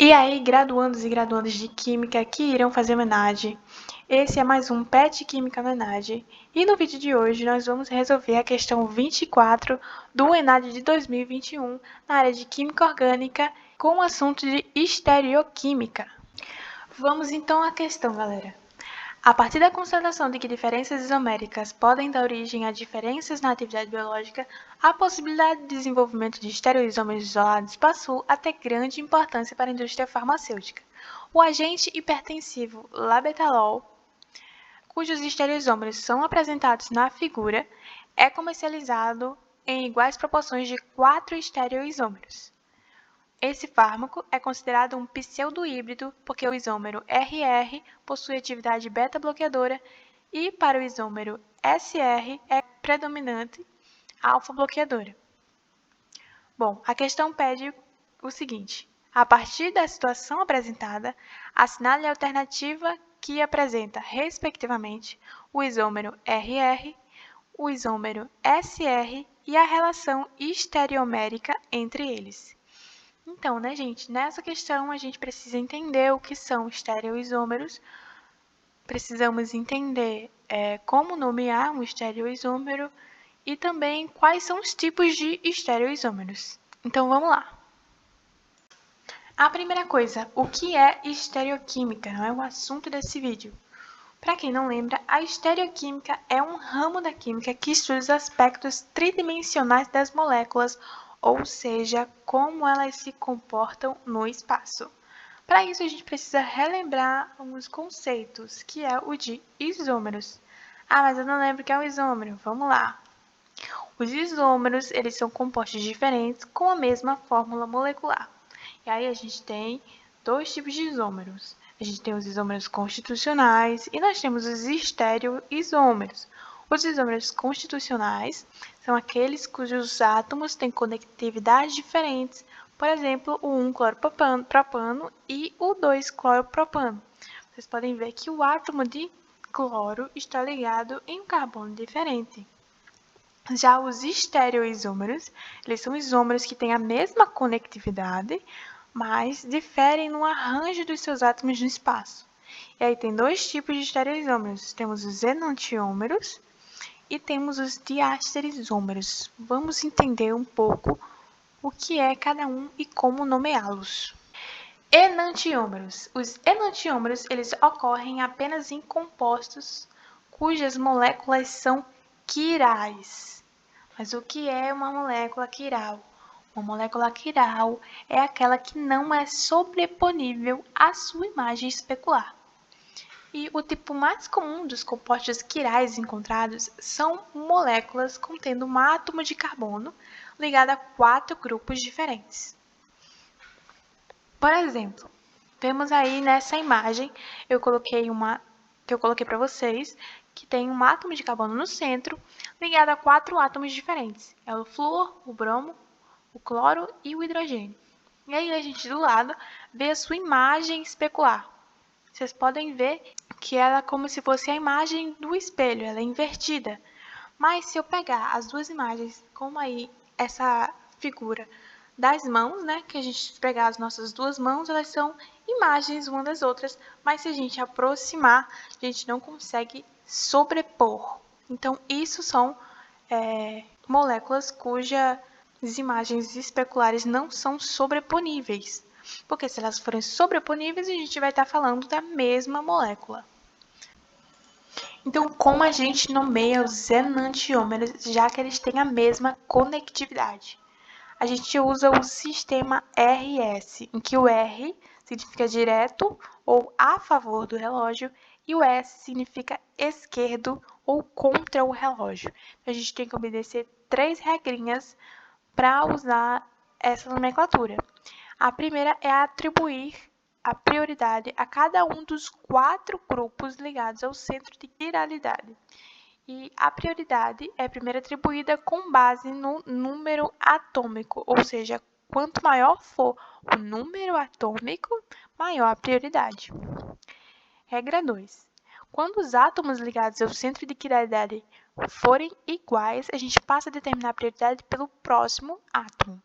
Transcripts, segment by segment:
E aí, graduandos e graduandas de Química que irão fazer o ENAD, esse é mais um PET Química no ENAD. E no vídeo de hoje nós vamos resolver a questão 24 do ENAD de 2021 na área de Química Orgânica com o assunto de estereoquímica. Vamos então à questão, galera. A partir da constatação de que diferenças isoméricas podem dar origem a diferenças na atividade biológica, a possibilidade de desenvolvimento de estereoisômeros isolados passou a ter grande importância para a indústria farmacêutica. O agente hipertensivo labetalol, cujos estereoisômeros são apresentados na figura, é comercializado em iguais proporções de 4 estereoisômeros. Esse fármaco é considerado um pseudohíbrido porque o isômero RR possui atividade beta-bloqueadora e para o isômero SR é predominante alfa-bloqueadora. Bom, a questão pede o seguinte: a partir da situação apresentada, assinale a alternativa que apresenta, respectivamente, o isômero RR, o isômero SR e a relação estereomérica entre eles. Então, né, gente, nessa questão a gente precisa entender o que são estereoisômeros, precisamos entender como nomear um estereoisômero e também quais são os tipos de estereoisômeros. Então, vamos lá. A primeira coisa, o que é estereoquímica? Não é o assunto desse vídeo. Para quem não lembra, a estereoquímica é um ramo da química que estuda os aspectos tridimensionais das moléculas, ou seja, como elas se comportam no espaço. Para isso, a gente precisa relembrar alguns conceitos, que é o de isômeros. Ah, mas eu não lembro o que é um isômero. Vamos lá. Os isômeros, eles são compostos diferentes com a mesma fórmula molecular. E aí a gente tem dois tipos de isômeros. A gente tem os isômeros constitucionais e nós temos os estereoisômeros. Os isômeros constitucionais são aqueles cujos átomos têm conectividades diferentes, por exemplo, o 1-cloropropano e o 2-cloropropano. Vocês podem ver que o átomo de cloro está ligado em um carbono diferente. Já os estereoisômeros, eles são isômeros que têm a mesma conectividade, mas diferem no arranjo dos seus átomos no espaço. E aí tem dois tipos de estereoisômeros. Temos os enantiômeros e temos os diastereisômeros. Vamos entender um pouco o que é cada um e como nomeá-los. Enantiômeros. Os enantiômeros, eles ocorrem apenas em compostos cujas moléculas são quirais. Mas o que é uma molécula quiral? Uma molécula quiral é aquela que não é sobreponível à sua imagem especular. E o tipo mais comum dos compostos quirais encontrados são moléculas contendo um átomo de carbono ligado a 4 grupos diferentes. Por exemplo, temos aí nessa imagem, eu coloquei para vocês, que tem um átomo de carbono no centro, ligado a 4 átomos diferentes. É o flúor, o bromo, o cloro e o hidrogênio. E aí a gente do lado vê a sua imagem especular. Vocês podem ver que ela é como se fosse a imagem do espelho, ela é invertida. Mas se eu pegar as duas imagens, como aí essa figura das mãos, né, que a gente pegar as nossas duas mãos, elas são imagens uma das outras, mas se a gente aproximar, a gente não consegue sobrepor. Então, isso são moléculas cujas imagens especulares não são sobreponíveis, porque se elas forem sobreponíveis, a gente vai estar falando da mesma molécula. Então, como a gente nomeia os enantiômeros, já que eles têm a mesma conectividade? A gente usa o sistema RS, em que o R significa direto ou a favor do relógio e o S significa esquerdo ou contra o relógio. A gente tem que obedecer 3 regrinhas para usar essa nomenclatura. A primeira é atribuir a prioridade a cada um dos 4 grupos ligados ao centro de quiralidade. E a prioridade é primeiro atribuída com base no número atômico, ou seja, quanto maior for o número atômico, maior a prioridade. Regra 2. Quando os átomos ligados ao centro de quiralidade forem iguais, a gente passa a determinar a prioridade pelo próximo átomo.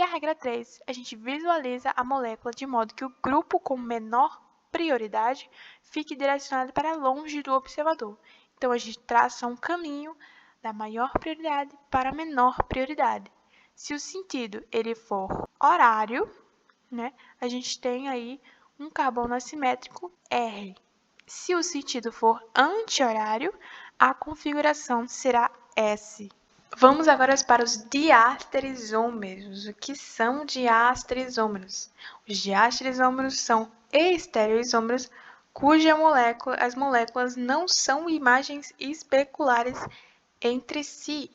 E a regra 3, a gente visualiza a molécula de modo que o grupo com menor prioridade fique direcionado para longe do observador. Então, a gente traça um caminho da maior prioridade para a menor prioridade. Se o sentido ele for horário, né, a gente tem aí um carbono assimétrico R. Se o sentido for anti-horário, a configuração será S. Vamos agora para os diastereisômeros. O que são diastereisômeros? Os diastereisômeros são estereoisômeros as moléculas não são imagens especulares entre si.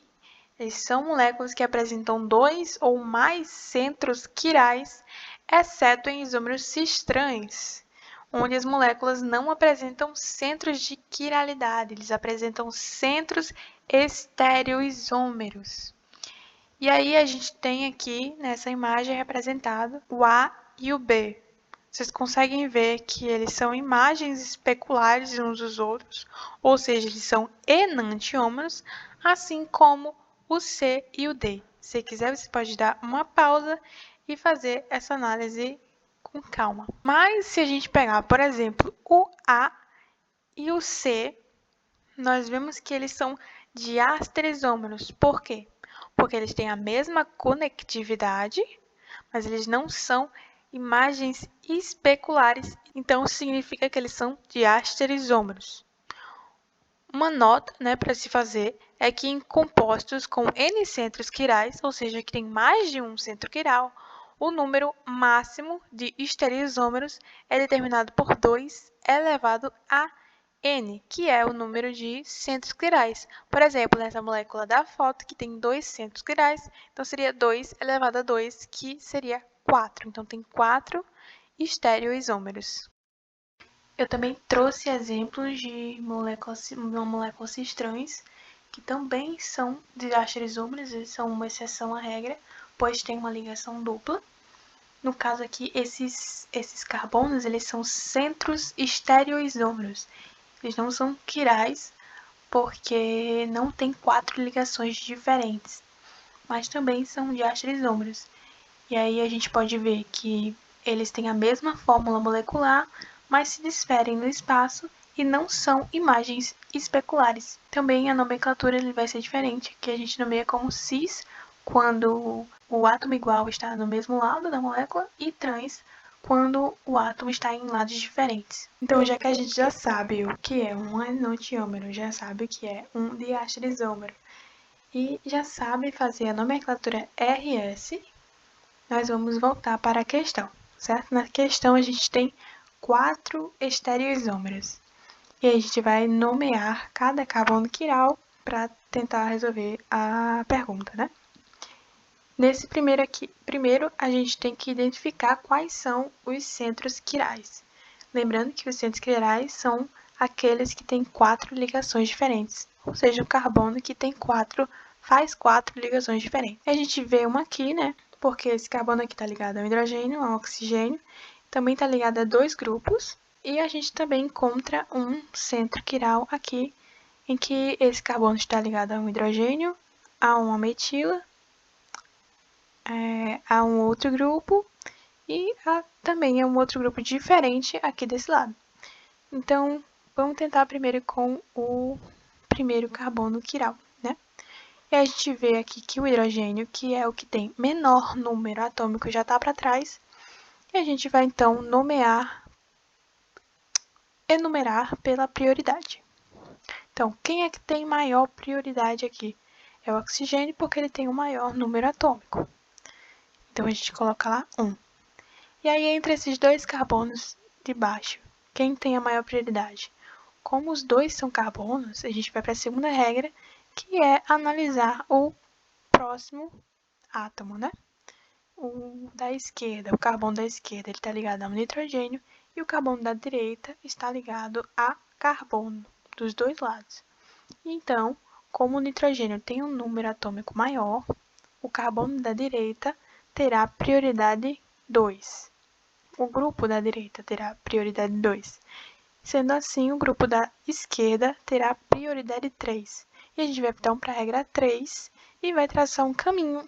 Eles são moléculas que apresentam dois ou mais centros quirais, exceto em isômeros cistrães, onde as moléculas não apresentam centros de quiralidade, eles apresentam centros estereoisômeros. E aí a gente tem aqui nessa imagem representado o A e o B. Vocês conseguem ver que eles são imagens especulares uns dos outros, ou seja, eles são enantiômeros, assim como o C e o D. Se quiser, você pode dar uma pausa e fazer essa análise com calma. Mas se a gente pegar, por exemplo, o A e o C, nós vemos que eles são diastereisômeros. Por quê? Porque eles têm a mesma conectividade, mas eles não são imagens especulares, então significa que eles são diastereisômeros. Uma nota, para se fazer é que em compostos com N centros quirais, ou seja, que tem mais de um centro quiral, o número máximo de estereoisômeros é determinado por 2 elevado a N, que é o número de centros quirais. Por exemplo, nessa molécula da foto, que tem 2 centros quirais, então seria 2 elevado a 2, que seria 4. Então, tem 4 estereoisômeros. Eu também trouxe exemplos de moléculas cistrães, que também são diastereisômeros, eles são uma exceção à regra, pois tem uma ligação dupla. No caso aqui, esses carbonos, eles são centros estereoisômeros. Eles não são quirais, porque não tem 4 ligações diferentes, mas também são diastereisômeros. E aí a gente pode ver que eles têm a mesma fórmula molecular, mas se diferem no espaço e não são imagens especulares. Também a nomenclatura ele vai ser diferente, que a gente nomeia como cis quando o átomo igual está no mesmo lado da molécula e trans quando o átomo está em lados diferentes. Então, já que a gente já sabe o que é um enantiômero, já sabe o que é um diastereisômero e já sabe fazer a nomenclatura RS, nós vamos voltar para a questão, certo? Na questão a gente tem 4 estereoisômeros e a gente vai nomear cada carbono quiral para tentar resolver a pergunta, né? Nesse primeiro a gente tem que identificar quais são os centros quirais. Lembrando que os centros quirais são aqueles que têm 4 ligações diferentes, ou seja, o carbono que tem faz 4 ligações diferentes. A gente vê uma aqui, porque esse carbono aqui está ligado ao hidrogênio, ao oxigênio, também está ligado a 2 grupos, e a gente também encontra um centro quiral aqui, em que esse carbono está ligado a um hidrogênio, a uma metila, a um outro grupo, e também a um outro grupo diferente aqui desse lado. Então, vamos tentar primeiro com o primeiro carbono quiral, E a gente vê aqui que o hidrogênio, que é o que tem menor número atômico, já está para trás. E a gente vai, então, enumerar pela prioridade. Então, quem é que tem maior prioridade aqui? É o oxigênio, porque ele tem o maior número atômico. Então, a gente coloca lá 1. E aí, entre esses 2 carbonos de baixo, quem tem a maior prioridade? Como os 2 são carbonos, a gente vai para a segunda regra, que é analisar o próximo átomo, O da esquerda, o carbono da esquerda, ele está ligado ao nitrogênio e o carbono da direita está ligado a carbono, dos 2 lados. Então, como o nitrogênio tem um número atômico maior, o carbono da direita terá prioridade 2. O grupo da direita terá prioridade 2. Sendo assim, o grupo da esquerda terá prioridade 3. E a gente vai então para a regra 3 e vai traçar um caminho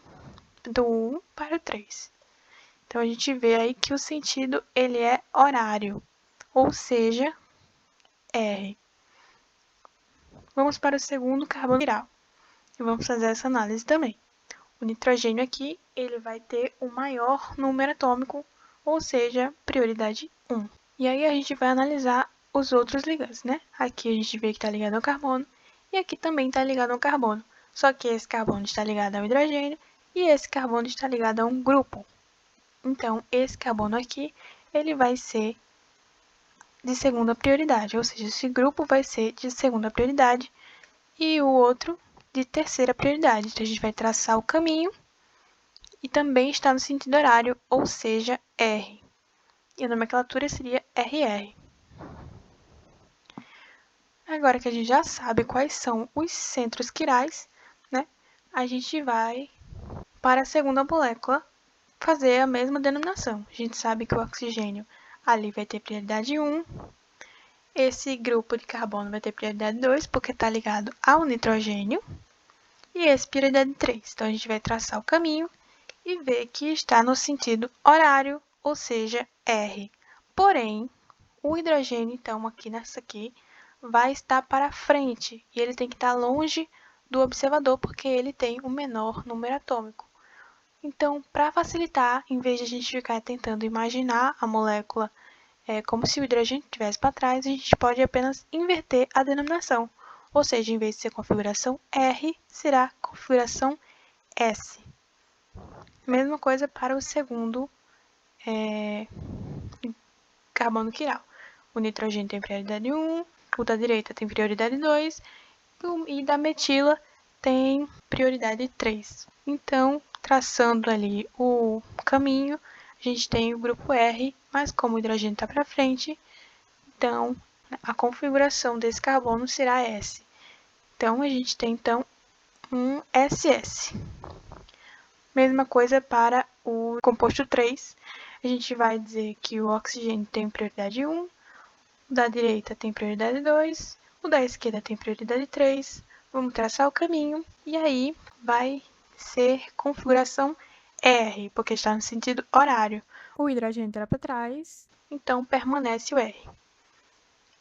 do 1 para o 3. Então, a gente vê aí que o sentido ele é horário, ou seja, R. Vamos para o segundo carbono viral e vamos fazer essa análise também. O nitrogênio aqui ele vai ter o maior número atômico, ou seja, prioridade 1. E aí a gente vai analisar os outros ligantes, né? Aqui a gente vê que está ligado ao carbono e aqui também está ligado ao carbono. Só que esse carbono está ligado ao hidrogênio e esse carbono está ligado a um grupo. Então, esse carbono aqui ele vai ser de segunda prioridade, ou seja, esse grupo vai ser de segunda prioridade e o outro de terceira prioridade. Então, a gente vai traçar o caminho e também está no sentido horário, ou seja, R. E a nomenclatura seria RR. Agora que a gente já sabe quais são os centros quirais, né, a gente vai para a segunda molécula fazer a mesma denominação. A gente sabe que o oxigênio ali vai ter prioridade 1, esse grupo de carbono vai ter prioridade 2, porque está ligado ao nitrogênio, e esse prioridade 3. Então, a gente vai traçar o caminho e ver que está no sentido horário, ou seja, R. Porém, o hidrogênio, então, aqui nessa aqui, vai estar para frente, e ele tem que estar longe do observador, porque ele tem o menor número atômico. Então, para facilitar, em vez de a gente ficar tentando imaginar a molécula como se o hidrogênio estivesse para trás, a gente pode apenas inverter a denominação. Ou seja, em vez de ser configuração R, será configuração S. Mesma coisa para o segundo carbono quiral. O nitrogênio tem prioridade 1, o da direita tem prioridade 2 e da metila tem prioridade 3. Então, traçando ali o caminho, a gente tem o grupo R, mas como o hidrogênio está para frente, então a configuração desse carbono será S. Então, a gente tem então um SS. Mesma coisa para o composto 3. A gente vai dizer que o oxigênio tem prioridade 1, o da direita tem prioridade 2, o da esquerda tem prioridade 3. Vamos traçar o caminho e aí vai ser configuração R, porque está no sentido horário. O hidrogênio está para trás, então permanece o R.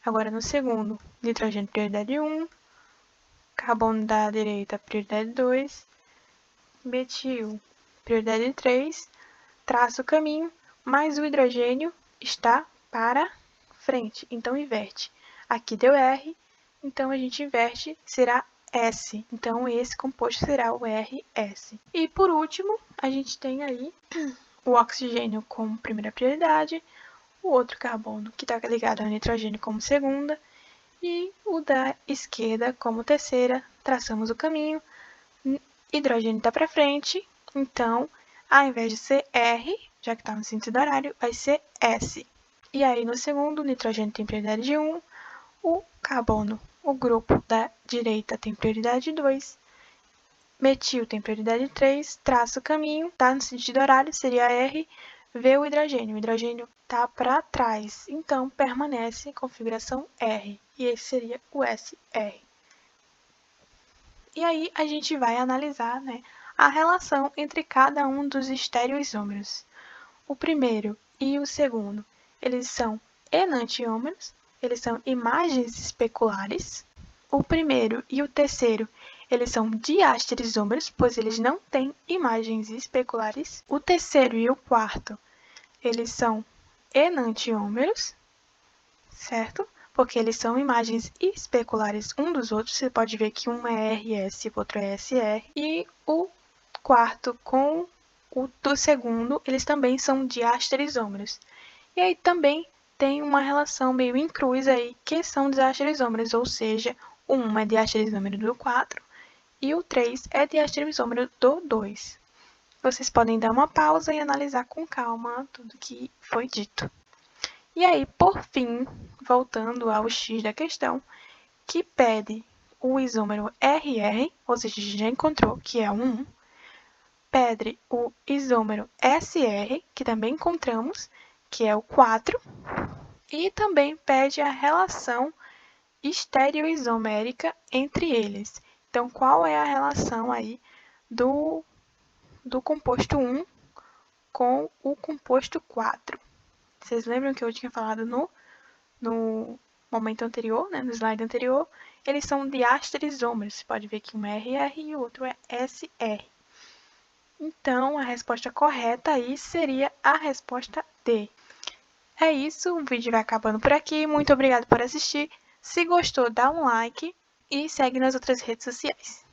Agora no segundo, nitrogênio prioridade 1, carbono da direita prioridade 2, metil prioridade 3, traça o caminho, mas o hidrogênio está para frente, então inverte. Aqui deu R, então a gente inverte, será S. Então, esse composto será o RS. E, por último, a gente tem aí o oxigênio como primeira prioridade, o outro carbono que está ligado ao nitrogênio como segunda, e o da esquerda como terceira. Traçamos o caminho, hidrogênio está para frente, então, ao invés de ser R, já que está no sentido horário, vai ser S. E aí, no segundo, o nitrogênio tem prioridade de 1, o carbono, o grupo da direita tem prioridade 2, metil tem prioridade 3, traça o caminho, está no sentido horário, seria R, vê o hidrogênio está para trás, então permanece configuração R, e esse seria o SR. E aí a gente vai analisar, né, a relação entre cada um dos estereoisômeros. O primeiro e o segundo, eles são enantiômeros, eles são imagens especulares. O primeiro e o terceiro, eles são diastereisômeros, pois eles não têm imagens especulares. O terceiro e o quarto, eles são enantiômeros, certo? Porque eles são imagens especulares um dos outros. Você pode ver que um é RS e o outro é SR. E o quarto com o do segundo, eles também são diastereisômeros. E aí também tem uma relação meio incruz aí, que são diastereisômeros, ou seja, o 1 é diastereisômero do 4 e o 3 é diastereisômero do 2. Vocês podem dar uma pausa e analisar com calma tudo que foi dito. E aí, por fim, voltando ao X da questão, que pede o isômero RR, ou seja, a gente já encontrou que é 1, pede o isômero SR, que também encontramos, que é o 4, e também pede a relação estereoisomérica entre eles. Então, qual é a relação aí do do composto 1 com o composto 4. Vocês lembram que eu tinha falado no momento anterior, né, no slide anterior? Eles são diastereisômeros. Você pode ver que um é RR e o outro é SR. Então, a resposta correta aí seria a resposta D. É isso, o vídeo vai acabando por aqui. Muito obrigada por assistir. Se gostou, dá um like e segue nas outras redes sociais.